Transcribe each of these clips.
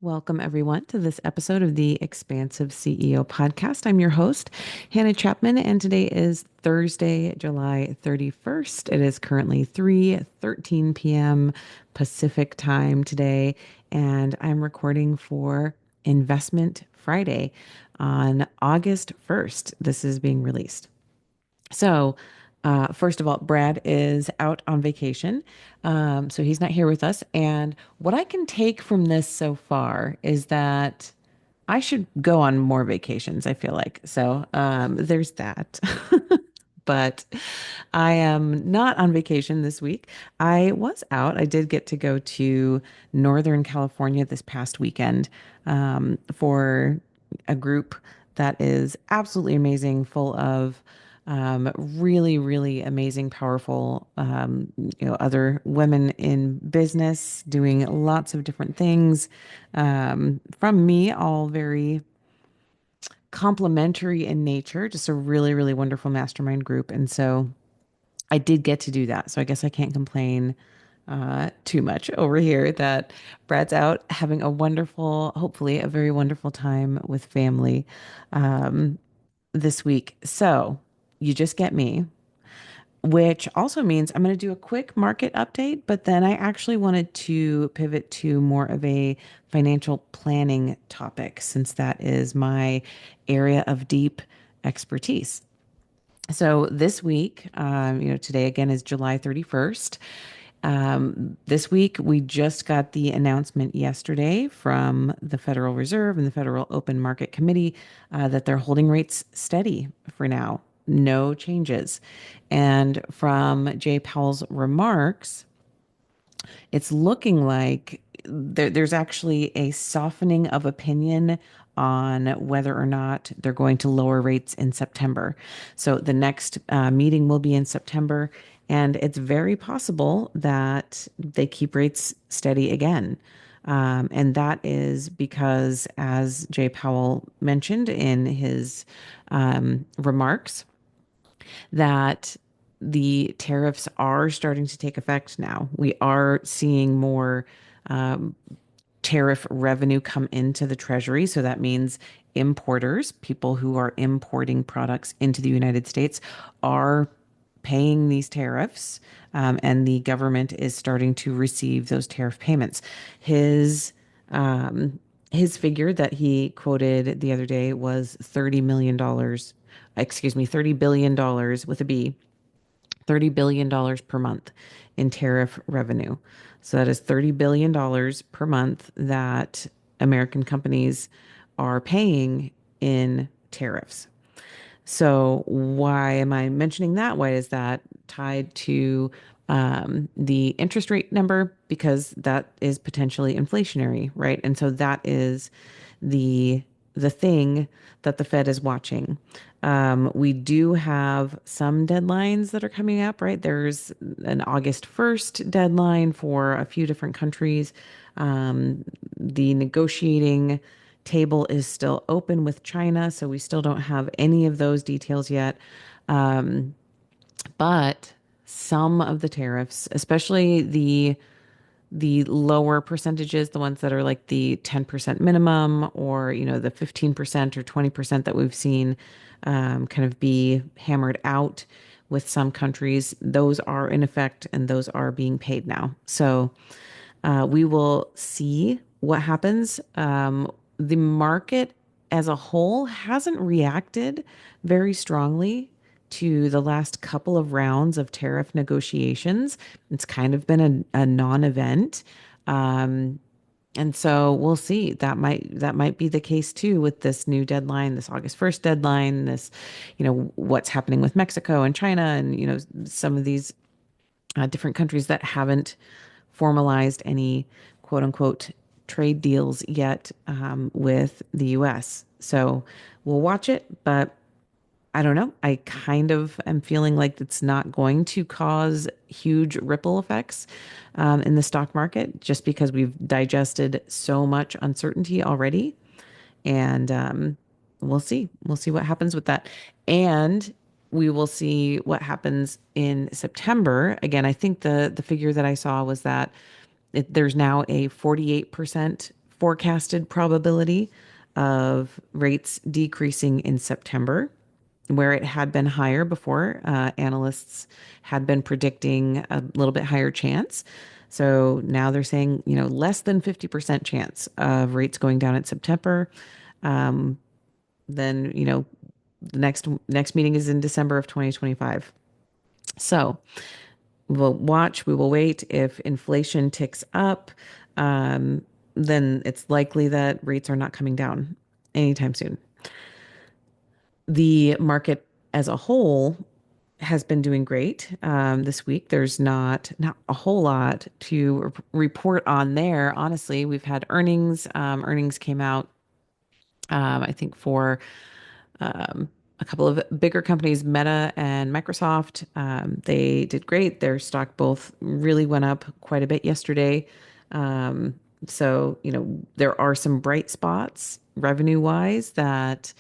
Welcome, everyone, to this episode of the Expansive CEO podcast. I'm your host, Hannah Chapman, and today is Thursday, July 31st. It is currently 3:13 p.m. Pacific time today, and I'm recording for Investment Friday on August 1st. This is being released. So, first of all, Brad is out on vacation. So he's not here with us. And what I can take from this so far is that I should go on more vacations, I feel like. So, there's that. But I am not on vacation this week. I was out. I did get to go to Northern California this past weekend for a group that is absolutely amazing, full of really, really amazing, powerful, other women in business doing lots of different things. From me, all very complementary in nature, just a really, really wonderful mastermind group. And so I did get to do that. So I guess I can't complain too much over here that Brad's out having a wonderful, hopefully a very wonderful time with family this week. So you just get me, which also means I'm going to do a quick market update, but then I actually wanted to pivot to more of a financial planning topic since that is my area of deep expertise. So this week, today again is July 31st. This week, we just got the announcement yesterday from the Federal Reserve and the Federal Open Market Committee that they're holding rates steady for now, no changes. And from Jay Powell's remarks, it's looking like there's actually a softening of opinion on whether or not they're going to lower rates in September. So the next meeting will be in September, and it's very possible that they keep rates steady again. And that is because, as Jay Powell mentioned in his remarks, that the tariffs are starting to take effect now. We are seeing more um, tariff revenue come into the Treasury. So that means importers, people who are importing products into the United States, are paying these tariffs, and the government is starting to receive those tariff payments. His um, his figure that he quoted the other day was $30 million, excuse me, $30 billion with a B, $30 billion per month in tariff revenue. So that is $30 billion per month that American companies are paying in tariffs. So why am I mentioning that? Why is that tied to the interest rate number? Because that is potentially inflationary, right? And so that is the the thing that the Fed is watching. We do have some deadlines that are coming up, right? There's an August 1st deadline for a few different countries. The negotiating table is still open with China, so we still don't have any of those details yet. But some of the tariffs, especially the lower percentages, the ones that are like the 10% minimum or, the 15% or 20% that we've seen kind of be hammered out with some countries, those are in effect and those are being paid now. So we will see what happens. The market as a whole hasn't reacted very strongly to the last couple of rounds of tariff negotiations. It's kind of been a non-event. Um, and so we'll see. That might be the case too with this new deadline, this August 1st deadline, this, what's happening with Mexico and China and, some of these different countries that haven't formalized any quote unquote trade deals yet with the US. So we'll watch it, but I don't know. I kind of am feeling like it's not going to cause huge ripple effects in the stock market just because we've digested so much uncertainty already. And we'll see. We'll see what happens with that. And we will see what happens in September. Again, I think the figure that I saw was that there's now a 48% forecasted probability of rates decreasing in September, where it had been higher before. Analysts had been predicting a little bit higher chance. So now they're saying, less than 50% chance of rates going down in September. Then, the next meeting is in December of 2025. So we'll watch, we will wait. If inflation ticks up, then it's likely that rates are not coming down anytime soon. The market as a whole has been doing great this week. There's not a whole lot to report on there. Honestly, we've had earnings. Earnings came out, I think, for a couple of bigger companies, Meta and Microsoft. They did great. Their stock both really went up quite a bit yesterday. So, there are some bright spots revenue wise that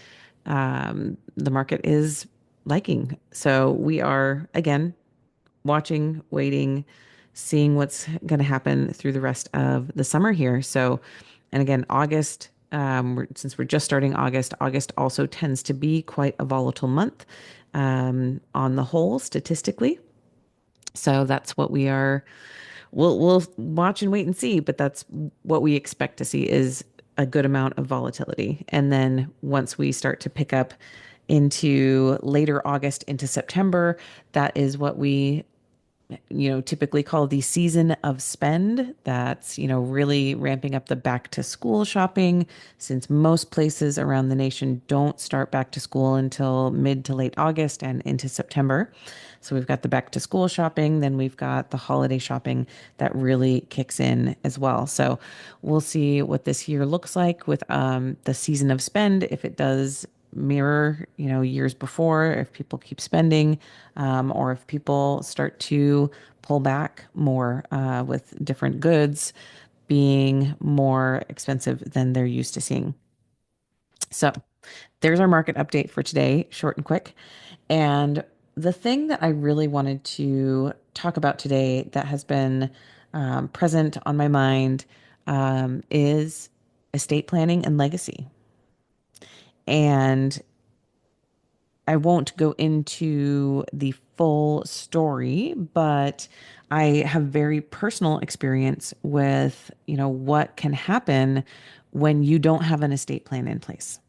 the market is liking. So we are, again, watching, waiting, seeing what's going to happen through the rest of the summer here. So, and again, August, since we're just starting August, August also tends to be quite a volatile month on the whole, statistically. So that's what we are. We'll watch and wait and see, but that's what we expect to see is a good amount of volatility. And then once we start to pick up into later August into September, that is what we typically call the season of spend. That's, really ramping up the back to school shopping since most places around the nation don't start back to school until mid to late August and into September. So we've got the back to school shopping, then we've got the holiday shopping that really kicks in as well. So we'll see what this year looks like with the season of spend, if it does mirror, years before, if people keep spending, or if people start to pull back more with different goods being more expensive than they're used to seeing. So there's our market update for today, short and quick. And the thing that I really wanted to talk about today that has been present on my mind is estate planning and legacy. And I won't go into the full story, but I have very personal experience with, what can happen when you don't have an estate plan in place,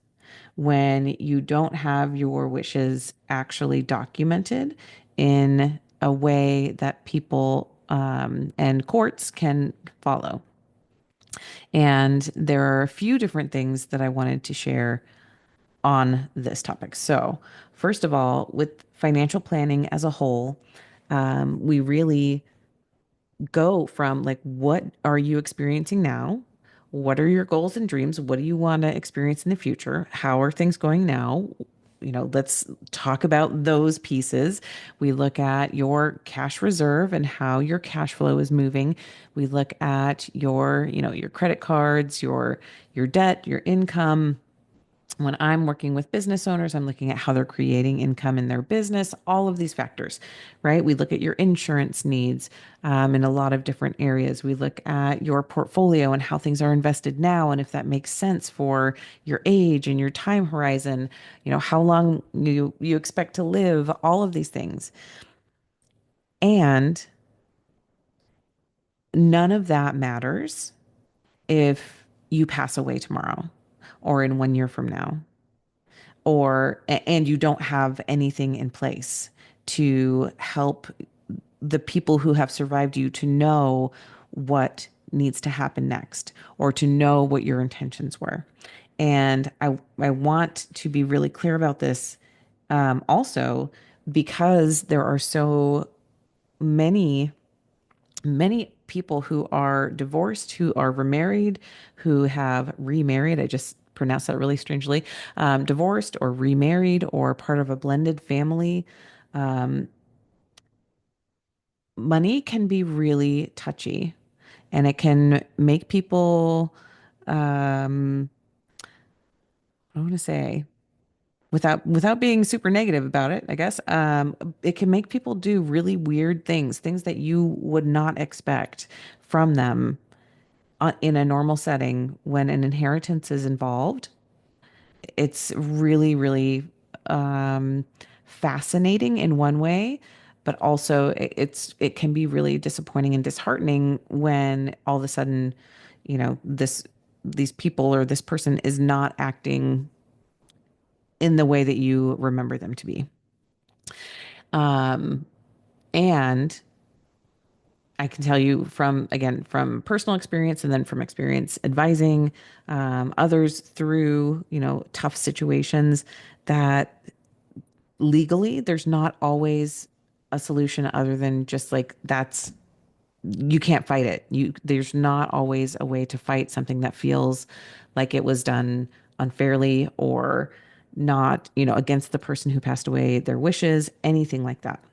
when you don't have your wishes actually documented in a way that people and courts can follow. And there are a few different things that I wanted to share on this topic. So, first of all, with financial planning as a whole, we really go from like, what are you experiencing now? What are your goals and dreams? What do you want to experience in the future? How are things going now? Let's talk about those pieces. We look at your cash reserve and how your cash flow is moving. We look at your credit cards, your debt, your income. When I'm working with business owners, I'm looking at how they're creating income in their business, all of these factors, right? We look at your insurance needs in a lot of different areas. We look at your portfolio and how things are invested now, and if that makes sense for your age and your time horizon, how long you expect to live, all of these things. And none of that matters if you pass away tomorrow or in 1 year from now and you don't have anything in place to help the people who have survived you to know what needs to happen next or to know what your intentions were. And I want to be really clear about this also because there are so many many people who are divorced, who are remarried, who have remarried. I just pronounced that really strangely. Divorced or remarried or part of a blended family. Money can be really touchy and it can make people, I want to say, without being super negative about it, I guess, it can make people do really weird things, things that you would not expect from them in a normal setting, when an inheritance is involved, it's really, really um, fascinating in one way, but also it can be really disappointing and disheartening when all of a sudden, these people or this person is not acting in the way that you remember them to be. Um, and I can tell you from, again, from personal experience and then from experience advising others through, tough situations, that legally there's not always a solution other than just like that's you can't fight it. There's not always a way to fight something that feels like it was done unfairly or not, against the person who passed away, their wishes, anything like that.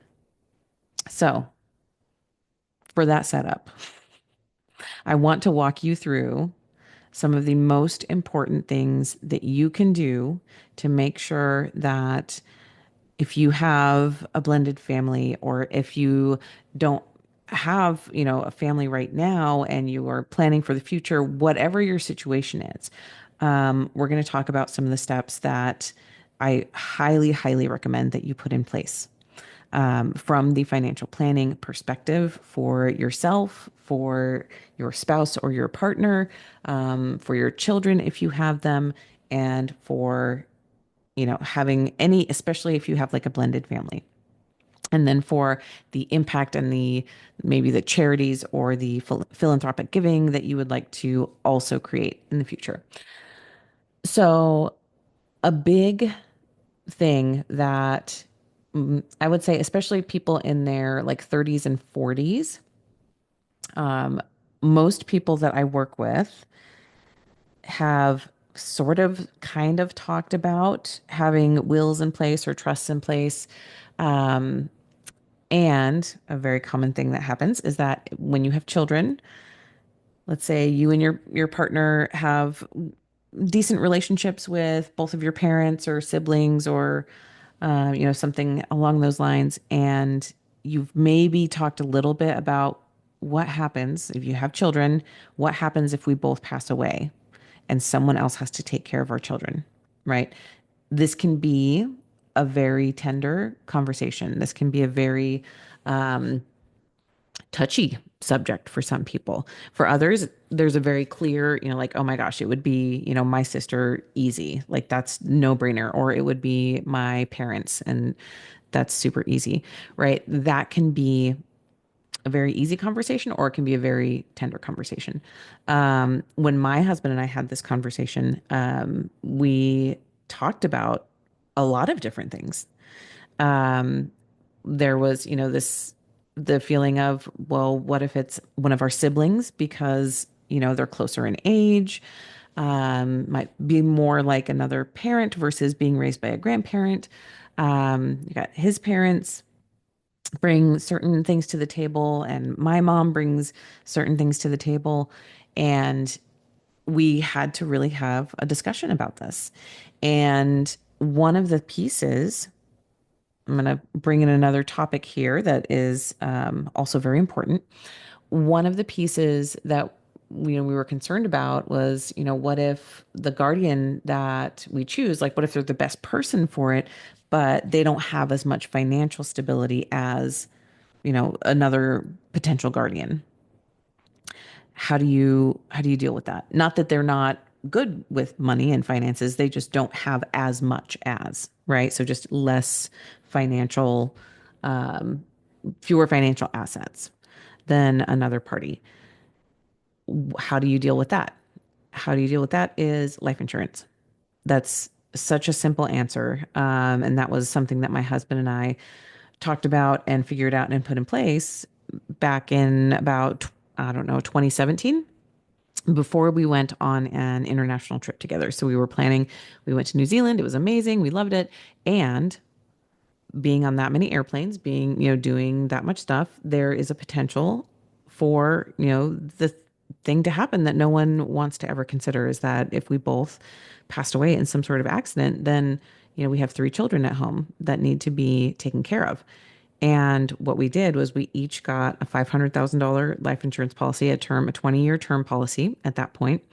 So, for that setup, I want to walk you through some of the most important things that you can do to make sure that if you have a blended family or if you don't have, a family right now and you are planning for the future, whatever your situation is, we're going to talk about some of the steps that I highly, highly recommend that you put in place from the financial planning perspective for yourself, for your spouse or your partner, for your children if you have them, and for having any, especially if you have like a blended family. And then for the impact and the maybe the charities or the philanthropic giving that you would like to also create in the future. So, a big thing that I would say, especially people in their like 30s and 40s, most people that I work with have sort of kind of talked about having wills in place or trusts in place. Um, and a very common thing that happens is that when you have children, let's say you and your partner have decent relationships with both of your parents or siblings or something along those lines, and you've maybe talked a little bit about what happens if you have children, what happens if we both pass away and someone else has to take care of our children, right? This can be a very tender conversation. This can be a very touchy subject for some people. For others, there's a very clear, like, oh my gosh, it would be, my sister, easy. Like that's no brainer. Or it would be my parents, and that's super easy, right? That can be a very easy conversation or it can be a very tender conversation. When my husband and I had this conversation, we talked about a lot of different things. There was, the feeling of, well, what if it's one of our siblings because, they're closer in age, might be more like another parent versus being raised by a grandparent. You got his parents bring certain things to the table, and my mom brings certain things to the table. And we had to really have a discussion about this. And one of the pieces, I'm going to bring in another topic here that is also very important. One of the pieces that we were concerned about was, what if the guardian that we choose, like, what if they're the best person for it, but they don't have as much financial stability as, another potential guardian? How do you deal with that? Not that they're not good with money and finances, they just don't have as much as, right? So just less financial, um, fewer financial assets than another party. How do you deal with that? How do you deal with that is life insurance. That's such a simple answer. And that was something that my husband and I talked about and figured out and put in place back in about, I don't know, 2017, before we went on an international trip together. So we went to New Zealand. It was amazing. We loved it. And being on that many airplanes, being, doing that much stuff, there is a potential for, the thing to happen that no one wants to ever consider is that if we both passed away in some sort of accident, then, we have three children at home that need to be taken care of. And what we did was we each got a $500,000 life insurance policy, a 20-year term policy at that point.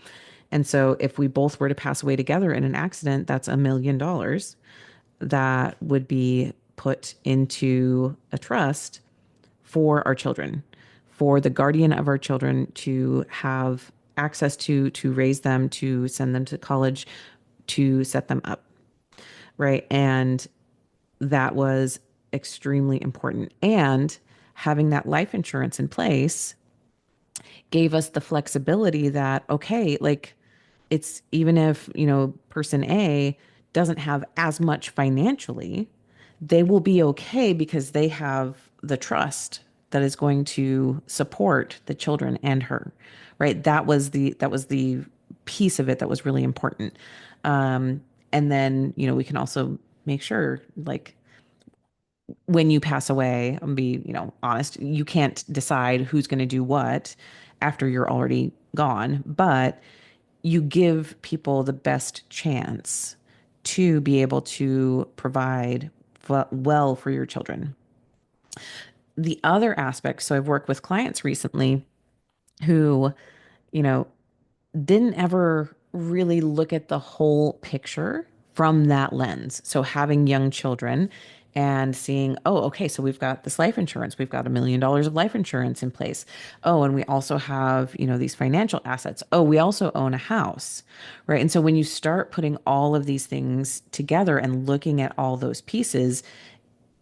And so if we both were to pass away together in an accident, that's $1 million that would be put into a trust for our children, for the guardian of our children to have access to raise them, to send them to college, to set them up, right? And that was extremely important. And having that life insurance in place gave us the flexibility that, okay, like it's even if, person A doesn't have as much financially, they will be okay because they have the trust that is going to support the children and her, right? That was the piece of it that was really important. And then, we can also make sure, like, when you pass away, and be, honest, you can't decide who's going to do what after you're already gone, but you give people the best chance to be able to provide well for your children. The other aspect, so I've worked with clients recently who, you know, didn't ever really look at the whole picture from that lens. So having young children and seeing, oh, okay, so we've got this life insurance. We've got $1 million of life insurance in place. Oh, and we also have, these financial assets. Oh, we also own a house, right? And so when you start putting all of these things together and looking at all those pieces,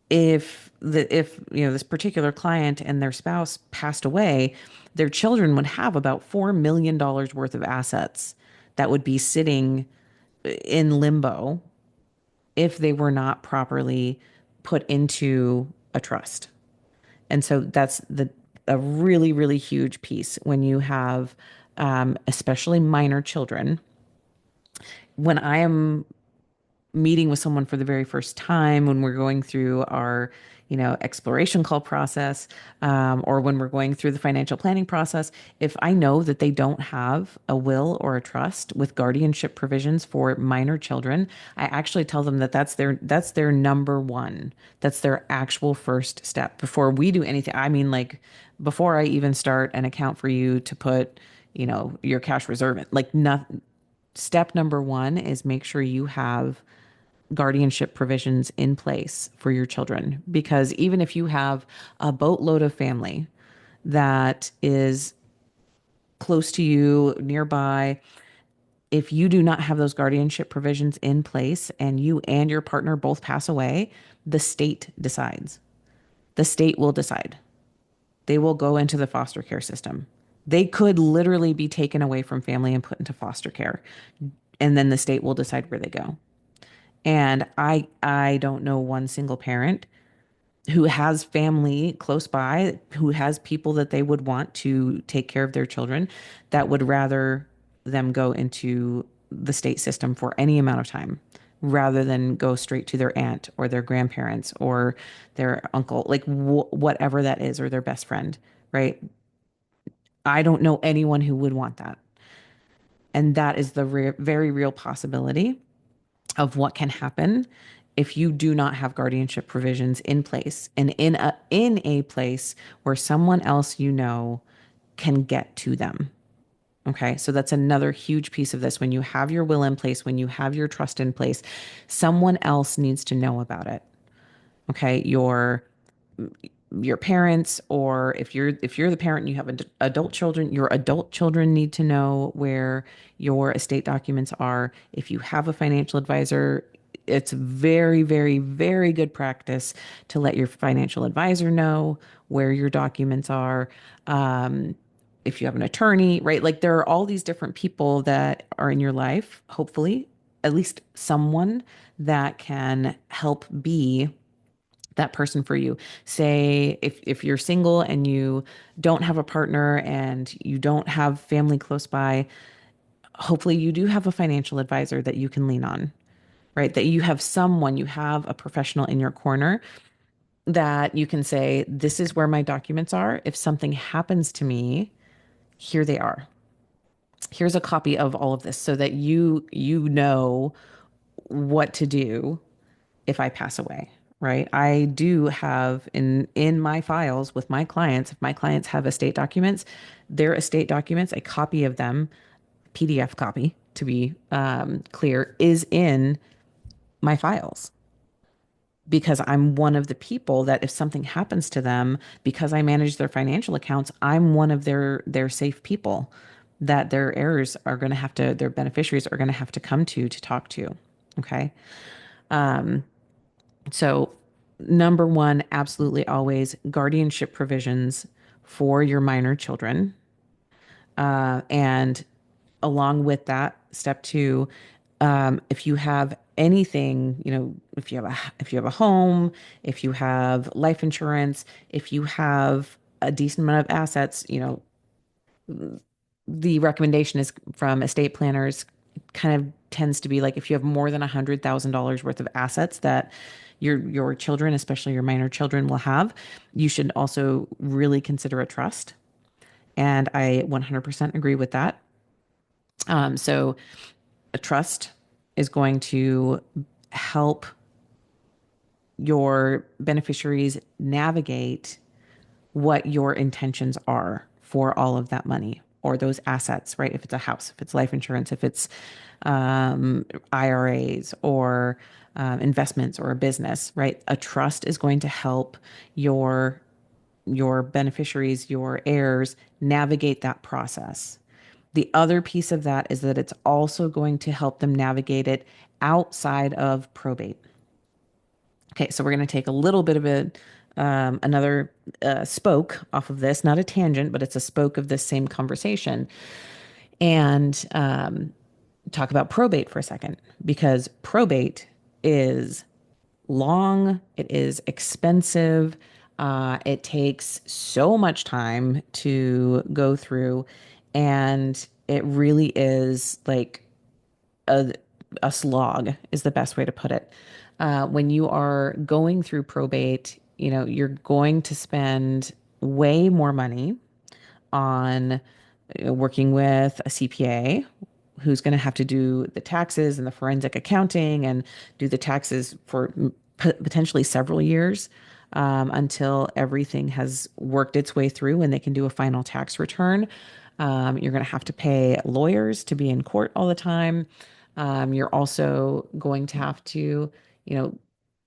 if this particular client and their spouse passed away, their children would have about $4 million worth of assets that would be sitting in limbo if they were not properly put into a trust. And so that's a really, really huge piece when you have, especially minor children. When I am meeting with someone for the very first time, when we're going through our, exploration call process, or when we're going through the financial planning process, if I know that they don't have a will or a trust with guardianship provisions for minor children, I actually tell them that that's their number one. That's their actual first step before we do anything. I mean, like, before I even start an account for you to put, your cash reserve in, like, nothing. Step number one is make sure you have guardianship provisions in place for your children. Because even if you have a boatload of family that is close to you, nearby, if you do not have those guardianship provisions in place and you and your partner both pass away, the state decides. The state will decide. They will go into the foster care system. They could literally be taken away from family and put into foster care. And then the state will decide where they go. And I don't know one single parent who has family close by, who has people that they would want to take care of their children, that would rather them go into the state system for any amount of time rather than go straight to their aunt or their grandparents or their uncle, like whatever that is, or their best friend, right? I don't know anyone who would want that. And that is the very real possibility of what can happen if you do not have guardianship provisions in place and in a place where someone else can get to them. Okay, so that's another huge piece of this. When you have your will in place, when you have your trust in place, someone else needs to know about it. Okay, your parents, or if you're the parent and you have adult children, your adult children need to know where your estate documents are. If you have a financial advisor, it's very, very, very good practice to let your financial advisor know where your documents are. If you have an attorney, right? Like, there are all these different people that are in your life, hopefully, at least someone that can help be that person for you. Say if you're single and you don't have a partner and you don't have family close by, hopefully you do have a financial advisor that you can lean on, right? That you have someone, you have a professional in your corner that you can say, this is where my documents are. If something happens to me, here they are. Here's a copy of all of this so that you know what to do if I pass away, right? I do have in my files with my clients, if my clients have estate documents, their estate documents, a copy of them, PDF copy to be clear, is in my files because I'm one of the people that if something happens to them, because I manage their financial accounts, I'm one of their safe people that their heirs are going to have to, their beneficiaries are going to have to come to talk to. Okay. So, number one, absolutely always guardianship provisions for your minor children. And along with that, step two, if you have anything, if you have a home, if you have life insurance, if you have a decent amount of assets, the recommendation is from estate planners kind of tends to be like if you have more than $100,000 worth of assets that your children, especially your minor children, will have, you should also really consider a trust. And I 100% agree with that. So a trust is going to help your beneficiaries navigate what your intentions are for all of that money or those assets, right? If it's a house, if it's life insurance, if it's IRAs or investments or a business, right? A trust is going to help your your beneficiaries, your heirs navigate that process. The other piece of that is that it's also going to help them navigate it outside of probate. Okay, so we're going to take a little bit of a another spoke off of this, not a tangent, but it's a spoke of this same conversation, and talk about probate for a second because probate is long, it is expensive, it takes so much time to go through, and it really is like a, a slog is the best way to put it. When you are going through probate, you're going to spend way more money on working with a CPA who's going to have to do the taxes and the forensic accounting and do the taxes for potentially several years until everything has worked its way through and they can do a final tax return. You're going to have to pay lawyers to be in court all the time. You're also going to have to, you know,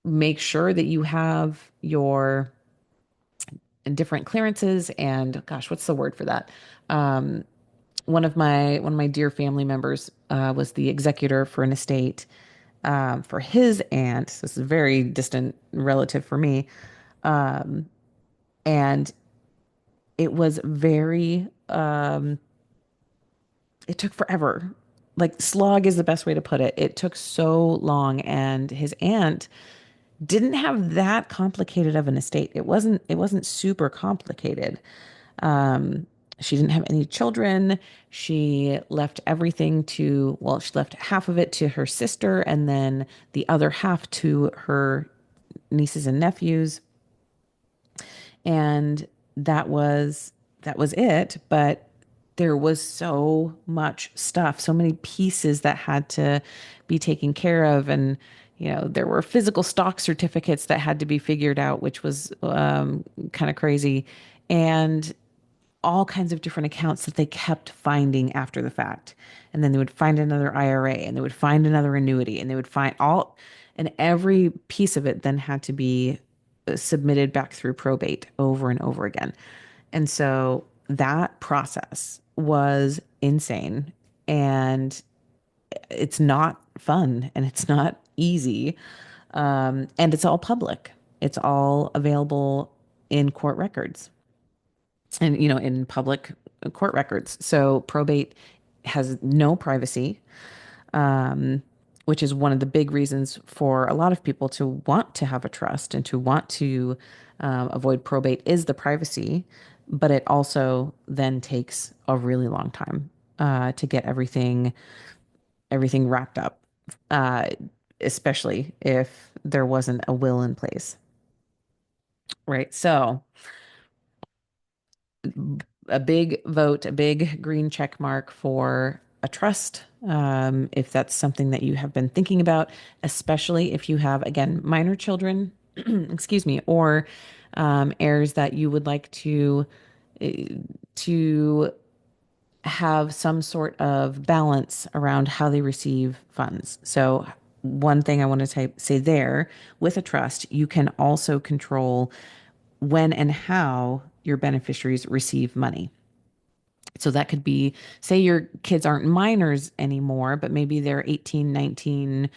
make sure that you have your different clearances and gosh, what's the word for that? One of my dear family members was the executor for an estate for his aunt. So this is a very distant relative for me, and it was very. It took forever. Like slog is the best way to put it. It took so long, and his aunt didn't have that complicated of an estate. It wasn't super complicated. She didn't have any children. She left everything to, well, she left half of it to her sister and then the other half to her nieces and nephews. And that was it. But there was so much stuff, so many pieces that had to be taken care of. And, there were physical stock certificates that had to be figured out, which was kind of crazy. And all kinds of different accounts that they kept finding after the fact. And then they would find another IRA and they would find another annuity and they would find all, and every piece of it then had to be submitted back through probate over and over again. And so that process was insane. And it's not fun and it's not easy. And it's all public, it's all available in court records and in public court records. So probate has no privacy, which is one of the big reasons for a lot of people to want to have a trust and to want to avoid probate is the privacy. But it also then takes a really long time to get everything wrapped up, uh, especially if there wasn't a will in place, right? So a big vote, a big green check mark for a trust. If that's something that you have been thinking about, especially if you have, again, minor children, excuse me, or heirs that you would like to have some sort of balance around how they receive funds. So one thing I want to say there, with a trust, you can also control when and how your beneficiaries receive money. So that could be, say your kids aren't minors anymore, but maybe they're 18, 19,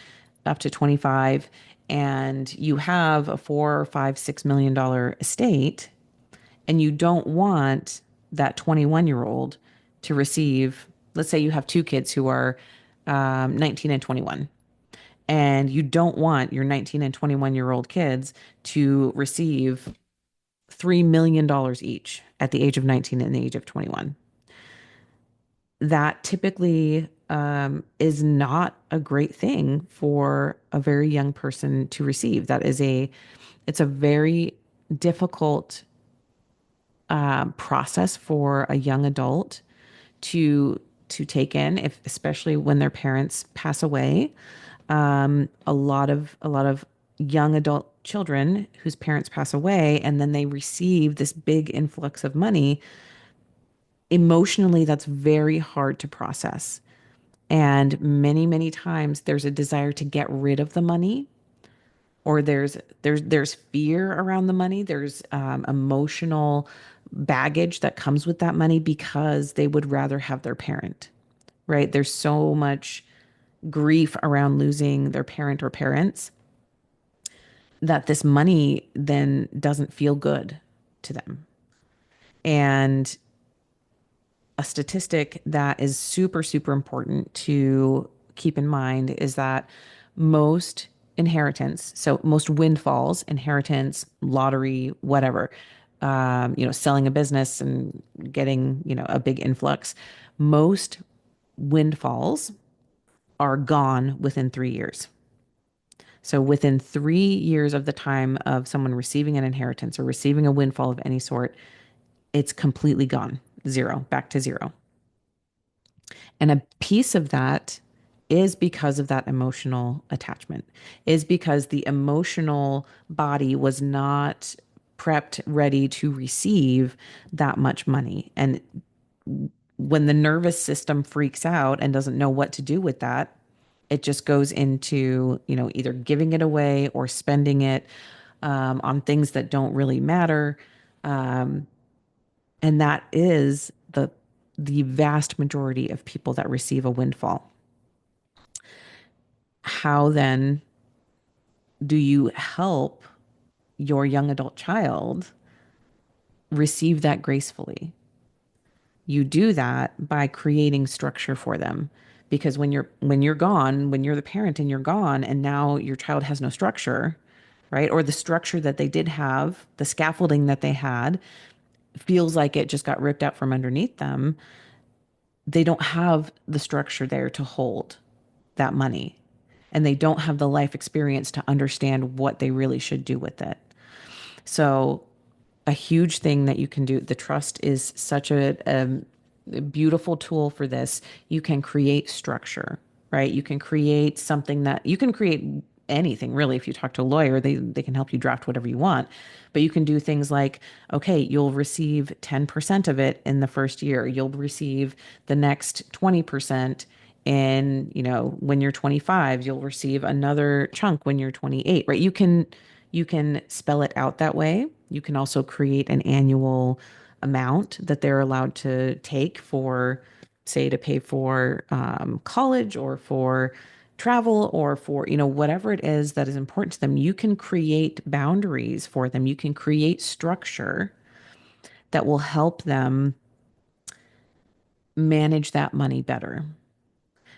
up to 25, and you have a four or five, $6 million estate, and you don't want that 21-year-old to receive, let's say you have two kids who are 19 and 21, and you don't want your 19 and 21-year-old kids to receive $3 million each at the age of 19 and the age of 21. That typically is not a great thing for a very young person to receive. It's a very difficult process for a young adult to take in, if especially when their parents pass away. A lot of young adult children whose parents pass away, and then they receive this big influx of money. Emotionally, that's very hard to process. And many, many times there's a desire to get rid of the money, or there's fear around the money. There's emotional baggage that comes with that money because they would rather have their parent, right? There's so much grief around losing their parent or parents that this money then doesn't feel good to them. And a statistic that is super, super important to keep in mind is that most inheritance, so most windfalls, inheritance, lottery, whatever, selling a business and getting, a big influx, most windfalls are gone within 3 years. So within 3 years of the time of someone receiving an inheritance or receiving a windfall of any sort, it's completely gone. Zero, back to zero. And a piece of that is because of that emotional attachment, is because the emotional body was not prepped, ready to receive that much money. And when the nervous system freaks out and doesn't know what to do with that, it just goes into, either giving it away or spending it on things that don't really matter. And that is the vast majority of people that receive a windfall. How then do you help your young adult child receive that gracefully? You do that by creating structure for them. Because when you're gone, when you're the parent and you're gone, and now your child has no structure, right? Or the structure that they did have, the scaffolding that they had, feels like it just got ripped out from underneath them. They don't have the structure there to hold that money. And they don't have the life experience to understand what they really should do with it. So, a huge thing that you can do, the trust is such a beautiful tool for this. You can create structure, right? You can create something that you can create anything really. If you talk to a lawyer, they can help you draft whatever you want. But you can do things like, okay, you'll receive 10% of it in the first year. You'll receive the next 20% in, when you're 25. You'll receive another chunk when you're 28, right? You can spell it out that way. You can also create an annual amount that they're allowed to take for, say, to pay for college or for travel or for, whatever it is that is important to them. You can create boundaries for them. You can create structure that will help them manage that money better.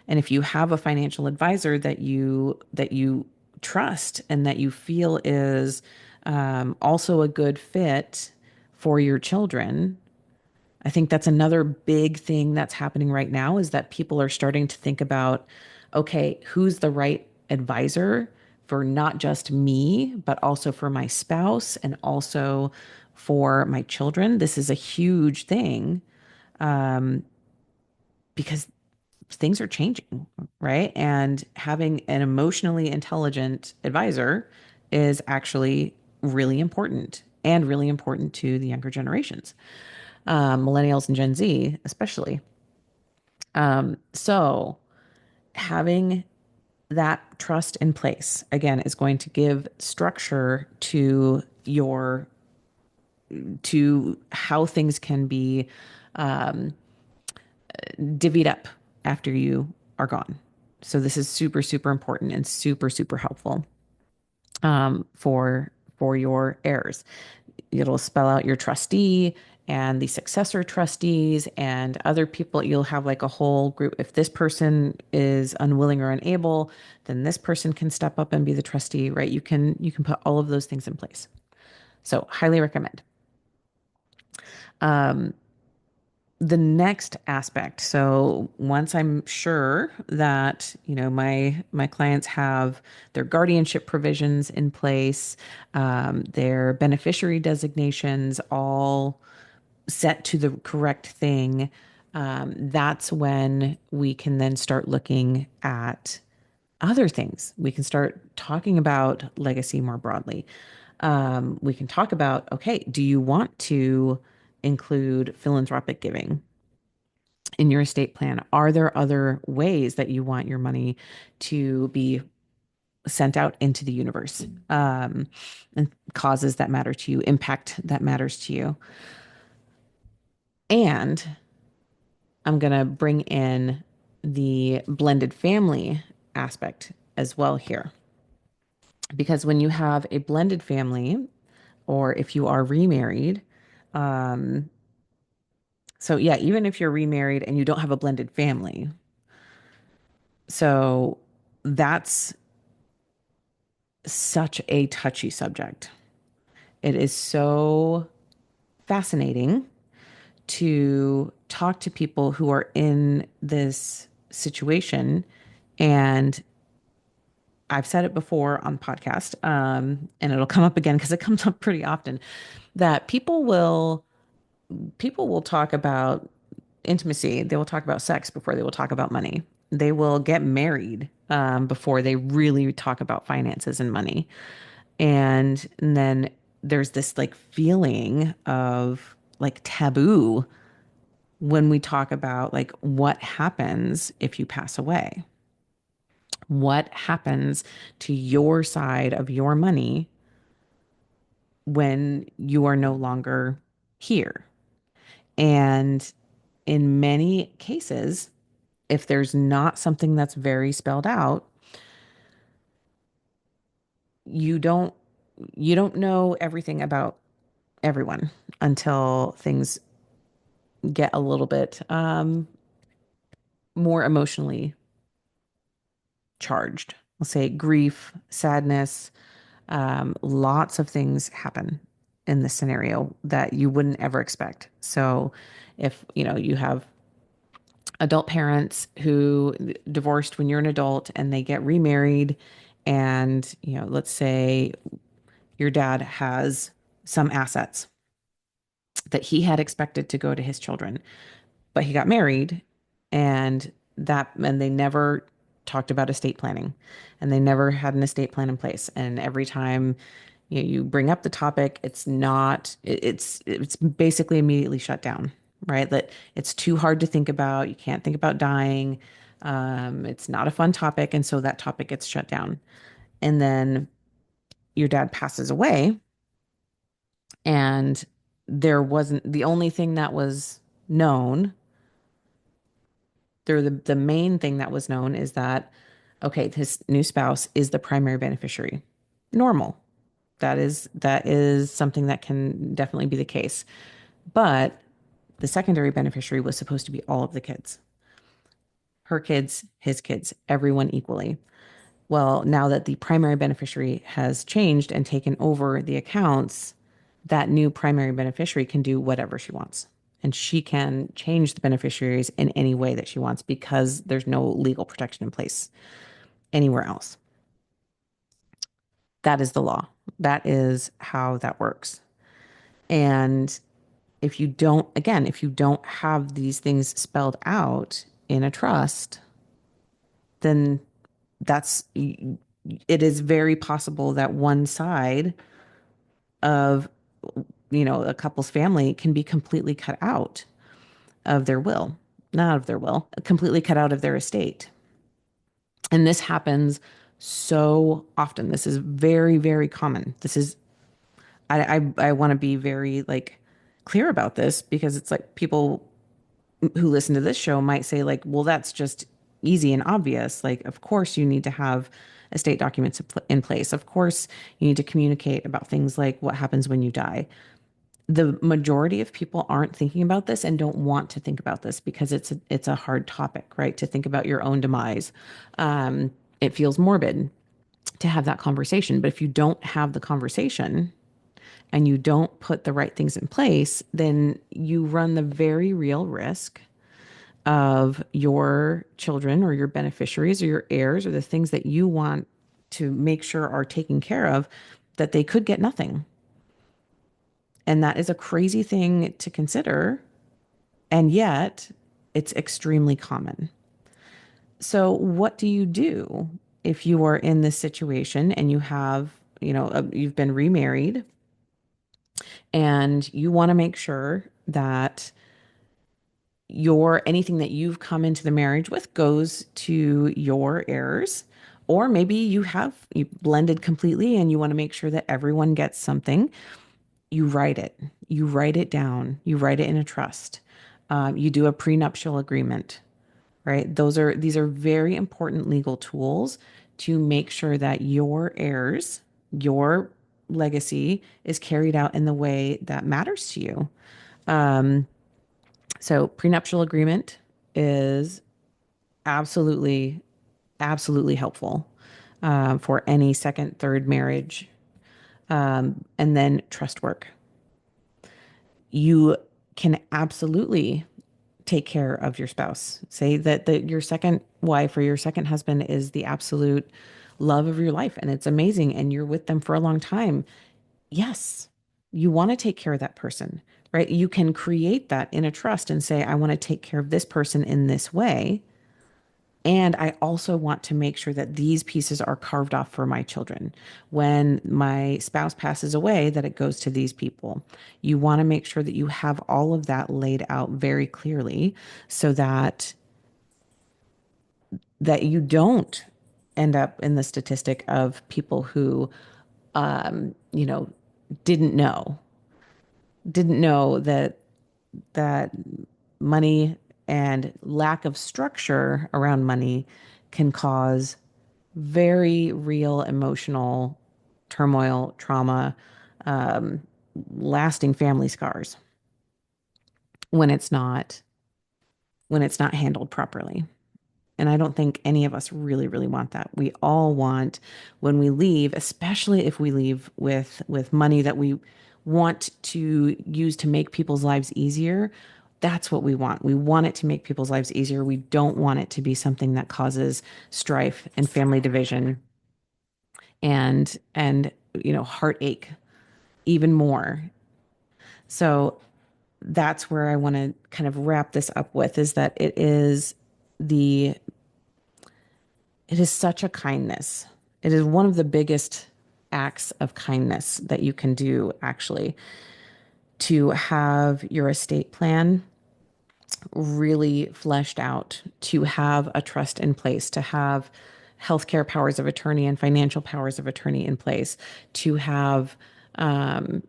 And if you have a financial advisor that you trust and that you feel is also a good fit for your children, I think that's another big thing that's happening right now is that people are starting to think about, okay, who's the right advisor for not just me, but also for my spouse and also for my children. This is a huge thing because things are changing, right? And having an emotionally intelligent advisor is actually really important and really important to the younger generations, millennials and Gen Z, especially. So having that trust in place again is going to give structure to how things can be divvied up after you are gone. So this is super, super important and super, super helpful for your heirs. It'll spell out your trustee and the successor trustees and other people. You'll have like a whole group. If this person is unwilling or unable, then this person can step up and be the trustee, right? You can put all of those things in place. So highly recommend. The next aspect. So once I'm sure that, my clients have their guardianship provisions in place, their beneficiary designations all set to the correct thing, that's when we can then start looking at other things. We can start talking about legacy more broadly. We can talk about, okay, do you want to include philanthropic giving in your estate plan? Are there other ways that you want your money to be sent out into the universe, and causes that matter to you, impact that matters to you? And I'm going to bring in the blended family aspect as well here. Because when you have a blended family, or if you are remarried, so yeah, even if you're remarried and you don't have a blended family, so that's such a touchy subject. It is so fascinating to talk to people who are in this situation. And I've said it before on podcast, and it'll come up again because it comes up pretty often, that people will talk about intimacy. They will talk about sex before they will talk about money. They will get married before they really talk about finances and money. And then there's this like feeling of like taboo when we talk about like what happens if you pass away. What happens to your side of your money when you are no longer here? And in many cases, if there's not something that's very spelled out, you don't you don't know everything about everyone until things get a little bit more emotionally charged. We'll say grief, sadness, lots of things happen in this scenario that you wouldn't ever expect. So if you have adult parents who divorced when you're an adult and they get remarried, and let's say your dad has some assets that he had expected to go to his children, but he got married, and they never talked about estate planning, and they never had an estate plan in place. And every time you bring up the topic, it's basically immediately shut down, right? That it's too hard to think about. You can't think about dying. It's not a fun topic, and so that topic gets shut down. And then your dad passes away, and there wasn't the only thing that was known the main thing that was known is that, okay, his new spouse is the primary beneficiary. Normal. That is something that can definitely be the case. But the secondary beneficiary was supposed to be all of the kids. Her kids, his kids, everyone equally. Well, now that the primary beneficiary has changed and taken over the accounts, that new primary beneficiary can do whatever she wants. And she can change the beneficiaries in any way that she wants because there's no legal protection in place anywhere else. That is the law. That is how that works. And if you don't have these things spelled out in a trust, then that's it is very possible that one side of, a couple's family can be completely cut out of their will, not of their will, completely cut out of their estate. And this happens so often. This is very, very common. This is, I want to be very like clear about this because it's like people who listen to this show might say like, well, that's just easy and obvious. Like, of course you need to have estate documents in place. Of course you need to communicate about things like what happens when you die. The majority of people aren't thinking about this and don't want to think about this because it's a hard topic, right? To think about your own demise. It feels morbid to have that conversation. But if you don't have the conversation and you don't put the right things in place, then you run the very real risk of your children or your beneficiaries or your heirs or the things that you want to make sure are taken care of, that they could get nothing. And that is a crazy thing to consider. And yet, it's extremely common. So, what do you do if you are in this situation and you have, you've been remarried and you want to make sure that your anything that you've come into the marriage with goes to your heirs, or maybe you blended completely and you want to make sure that everyone gets something. You write it down, you write it in a trust. You do a prenuptial agreement, right? These are very important legal tools to make sure that your heirs, your legacy is carried out in the way that matters to you. So prenuptial agreement is absolutely, absolutely helpful for any second, third marriage. And then trust work. You can absolutely take care of your spouse. Say that your second wife or your second husband is the absolute love of your life and it's amazing and you're with them for a long time. Yes, you want to take care of that person, right? You can create that in a trust and say, I want to take care of this person in this way. And I also want to make sure that these pieces are carved off for my children. When my spouse passes away, that it goes to these people. You want to make sure that you have all of that laid out very clearly so that you don't end up in the statistic of people who, um, you know, didn't know, didn't know that money and lack of structure around money can cause very real emotional turmoil, trauma, um, lasting family scars when it's not handled properly. And I don't think any of us really, really want that. We all want when we leave, especially if we leave with money that we want to use to make people's lives easier. That's what we want. We want it to make people's lives easier. We don't want it to be something that causes strife and family division and heartache even more. So that's where I want to kind of wrap this up with is that the it is such a kindness. It is one of the biggest acts of kindness that you can do, actually, to have your estate plan really fleshed out, to have a trust in place, to have healthcare powers of attorney and financial powers of attorney in place, to have, to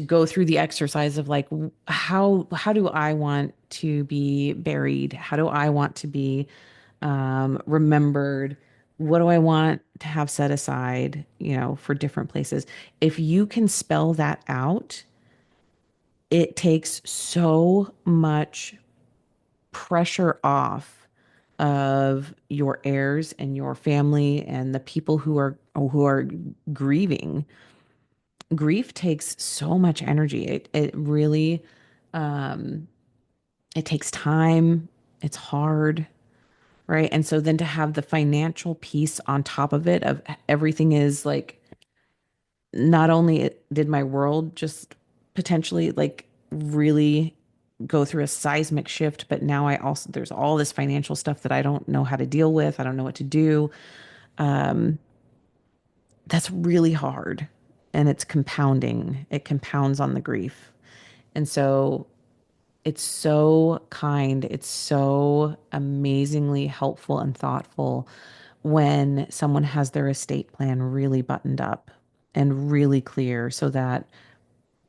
go through the exercise of like, how do I want to be buried? How do I want to be remembered? What do I want to have set aside, for different places? If you can spell that out, it takes so much pressure off of your heirs and your family and the people who are grieving. Grief takes so much energy. It really it takes time. It's hard, right? And so then to have the financial piece on top of it of everything is like not only did my world just potentially like really go through a seismic shift, but now there's all this financial stuff that I don't know how to deal with. I don't know what to do. that's really hard, and it's compounding. It compounds on the grief. And so it's so kind. It's so amazingly helpful and thoughtful when someone has their estate plan really buttoned up and really clear so that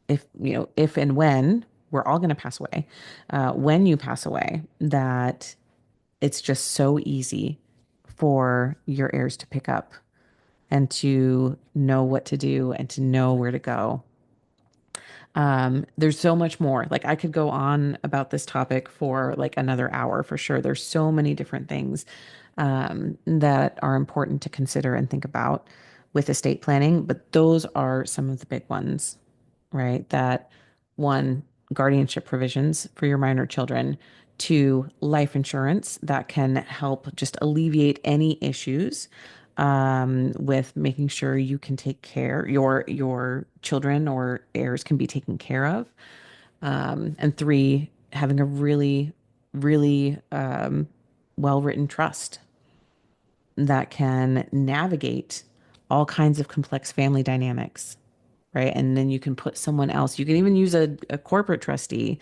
if and when we're all going to pass away, when you pass away, that it's just so easy for your heirs to pick up and to know what to do and to know where to go. There's so much more. Like I could go on about this topic for like another hour for sure. There's so many different things that are important to consider and think about with estate planning, but those are some of the big ones, right? That one, guardianship provisions for your minor children, two, life insurance that can help just alleviate any issues with making sure you can take care, your children or heirs can be taken care of. And three, having a really, really well-written trust that can navigate all kinds of complex family dynamics, right? And then you can put someone else. You can even use a corporate trustee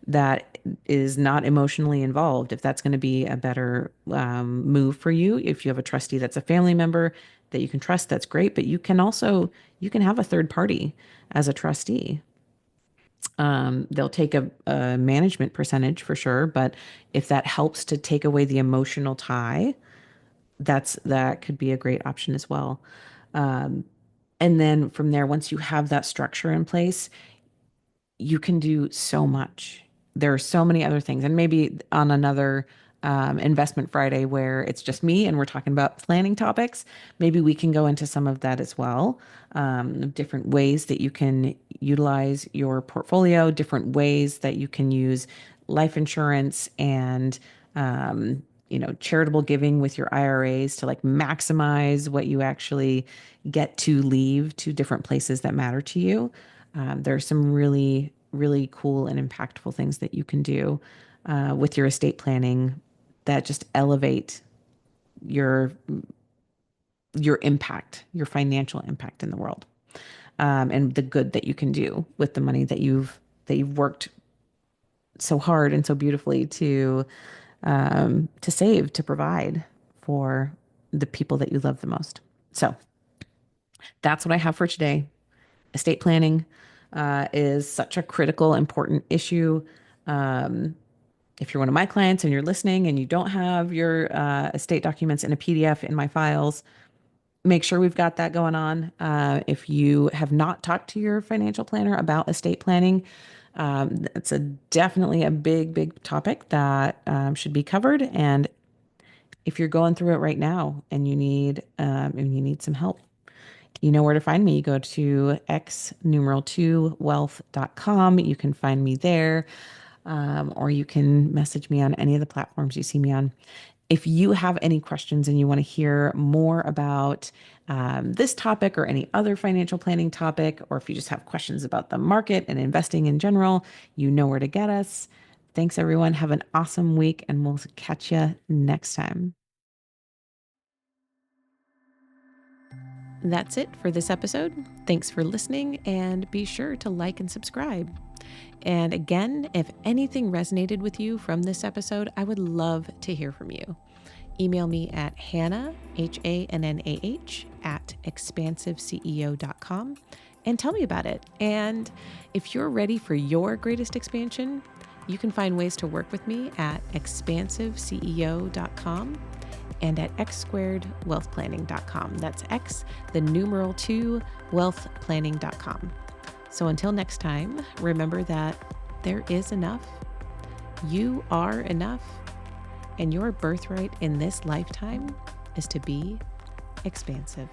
that is not emotionally involved if that's going to be a better move for you. If you have a trustee that's a family member that you can trust, that's great. But you can have a third party as a trustee. They'll take a management percentage for sure, but if that helps to take away the emotional tie, that could be a great option as well. And then from there, once you have that structure in place, you can do so much. There are so many other things. And maybe on another Investment Friday where it's just me and we're talking about planning topics, maybe we can go into some of that as well. Different ways that you can utilize your portfolio, different ways that you can use life insurance and charitable giving with your IRAs to like maximize what you actually get to leave to different places that matter to you. There are some really, really cool and impactful things that you can do with your estate planning that just elevate your your impact, your financial impact in the world, and the good that you can do with the money that you've worked so hard and so beautifully to save, to provide for the people that you love the most. So that's what I have for today. Estate planning is such a critical, important issue. If you're one of my clients and you're listening and you don't have your estate documents in a PDF in my files, make sure we've got that going on. If you have not talked to your financial planner about estate planning, it's definitely a big, big topic that should be covered. And if you're going through it right now and you need some help, you know where to find me. You go to x2wealth.com. You can find me there, or you can message me on any of the platforms you see me on. If you have any questions and you want to hear more about this topic or any other financial planning topic, or if you just have questions about the market and investing in general, you know where to get us. Thanks, everyone. Have an awesome week, and we'll catch you next time. That's it for this episode. Thanks for listening, and be sure to like and subscribe. And again, if anything resonated with you from this episode, I would love to hear from you. Email me at Hannah, HANNAH, at expansiveceo.com and tell me about it. And if you're ready for your greatest expansion, you can find ways to work with me at expansiveceo.com and at x2wealthplanning.com. That's X, the numeral 2, wealthplanning.com. So until next time, remember that there is enough, you are enough, and your birthright in this lifetime is to be expansive.